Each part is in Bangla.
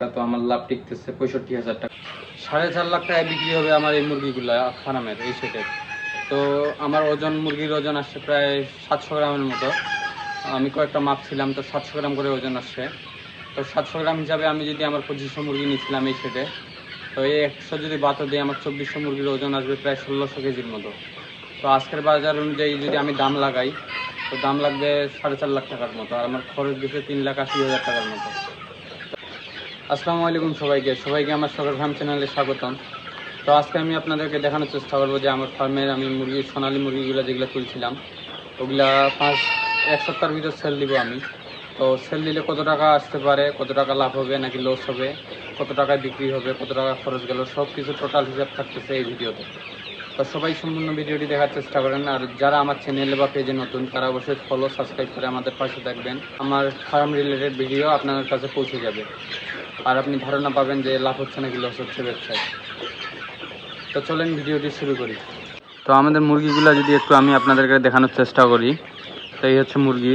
তো আমার লাভ টিকতেছে 65,000 টাকা। 4.5 লাখ টাকায় বিক্রি হবে আমার এই মুরগিগুলা ফার্মের এই সেটের। তো আমার মুরগির ওজন আসছে প্রায় 700 গ্রামের মতো। আমি কয়েকটা মাপছিলাম, তো 700 গ্রাম করে ওজন আসছে। তো 700 গ্রাম হিসাবে আমি যদি আমার 2500 মুরগি নিয়েছিলাম এই সেটে, তো এই 100 যদি বাতা দিয়ে আমার 2400 মুরগির ওজন আসবে প্রায় 1600 কেজির মতো। তো আজকের বাজার অনুযায়ী যদি আমি দাম লাগাই, তো দাম লাগবে 4.5 লাখ টাকার মতো, আর আমার খরচ গেছে 3,80,000 টাকার মতো। আসসালামু আলাইকুম সবাইকে আমার শখের ফার্ম চ্যানেলে স্বাগতম। তো আজকে আমি আপনাদেরকে দেখানোর চেষ্টা করবো যে আমার ফার্মের আমি সোনালী মুরগিগুলো যেগুলো তুলছিলাম ওগুলা এক সপ্তাহের ভিতর সেল দিব আমি। তো সেল দিলে কত টাকা আসতে পারে, কত টাকা লাভ হবে নাকি লস হবে, কত টাকায় বিক্রি হবে, কত টাকা খরচ গেল, সব কিছু টোটাল হিসাব থাকতেছে এই ভিডিওতে। তো সবাই সম্পূর্ণ ভিডিওটি দেখার চেষ্টা করেন, আর যারা আমার চ্যানেলে বা পেজে নতুন তারা অবশ্যই সাবস্ক্রাইব করে আমাদের পাশে থাকবেন। আমার ফার্ম রিলেটেড ভিডিও আপনার কাছে পৌঁছে যাবে, আর আপনি ধারণা পাবেন যে লাভ হচ্ছে নাকি লস হচ্ছে ব্যবসায়। তো চলেন ভিডিওটি শুরু করি। তো আমাদের মুরগিগুলো যদি একটু আমি আপনাদেরকে দেখানোর চেষ্টা করি, তো এই হচ্ছে মুরগি।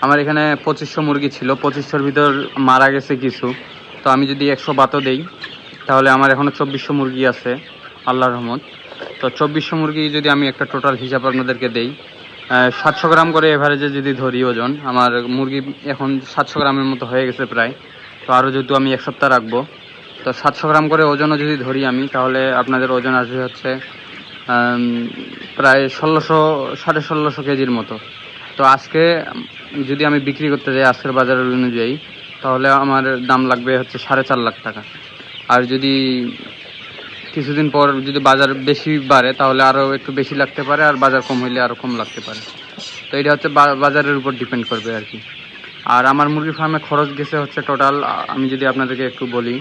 আমার এখানে 2500 মুরগি ছিল, 2500-র ভিতর মারা গেছে কিছু। তো আমি যদি 100 বাতও দেই তাহলে আমার এখনও 2400 মুরগি আছে আল্লাহর রহমত। তো 2400 মুরগি যদি আমি একটা টোটাল হিসাব আপনাদেরকে দেই, 700 গ্রাম করে এভারেজে যদি ধরি ওজন, আমার মুরগি এখন 700 গ্রামের মতো হয়ে গেছে প্রায়। তো আরও যেহেতু আমি এক সপ্তাহ রাখবো, তো 700 গ্রাম করে ওজনও যদি ধরি আমি, তাহলে আপনাদের ওজন আসবে হচ্ছে প্রায় 1600 কেজির মতো। তো আজকে যদি আমি বিক্রি করতে যাই আজকের বাজারের অনুযায়ী, তাহলে আমার দাম লাগবে হচ্ছে 4.5 লাখ টাকা। আর যদি কিছুদিন পর যদি বাজার বেশি বাড়ে তাহলে আরও একটু বেশি লাগতে পারে, আর বাজার কম হইলে আরও কম লাগতে পারে। তো এটা হচ্ছে বাজারের উপর ডিপেন্ড করবে আর কি। আর আমার মুরগি ফার্মে খরচ গেছে হচ্ছে টোটাল, আমি যদি আপনাদেরকে একটু বলি,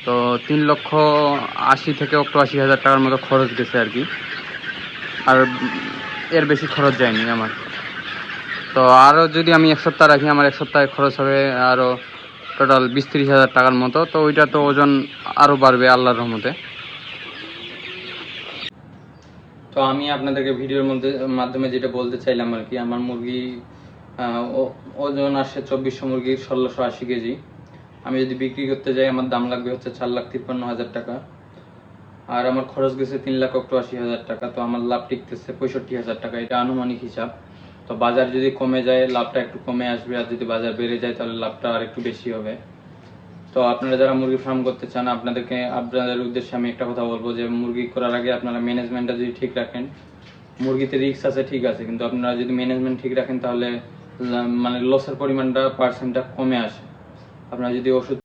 তো 3,80,000 থেকে 88,000 টাকার মতো খরচ গেছে আর কি। আর এর বেশি খরচ যায়নি আমার। তো আরও যদি আমি এক সপ্তাহ রাখি, আমার এক সপ্তাহে খরচ হবে আরও টোটাল 20-30,000 টাকার মতো। তো ওইটা তো ওজন আরও বাড়বে আল্লাহর রহমতে। তো আমি আপনাদেরকে ভিডিওর মাধ্যমে যেটা বলতে চাইলাম আর কি, আমার মুরগি ওজন আসে 2400 মুরগির 1680 কেজি। আমি যদি বিক্রি করতে যাই আমার দাম লাগবে হচ্ছে 4,53,000 টাকা, আর আমার খরচ গেছে 3,88,000 টাকা। তো আমার লাভ টিকতেছে 65,000 টাকা, এটা আনুমানিক হিসাব। তো বাজার যদি কমে যায় লাভটা একটু কমে আসবে, আর যদি বাজার বেড়ে যায় তাহলে লাভটা আর একটু বেশি হবে। তো আপনারা যারা মুরগি ফার্ম করতে চান, আপনাদের উদ্দেশ্যে আমি একটা কথা বলবো যে মুরগি করার আগে আপনারা ম্যানেজমেন্টটা যদি ঠিক রাখেন, মুরগিতে রিস্ক আছে ঠিক আছে, কিন্তু আপনারা যদি ম্যানেজমেন্ট ঠিক রাখেন তাহলে মানে লসের পরিমাণটা পার্সেন্টটা কমে আসে। আপনারা যদি ওষুধ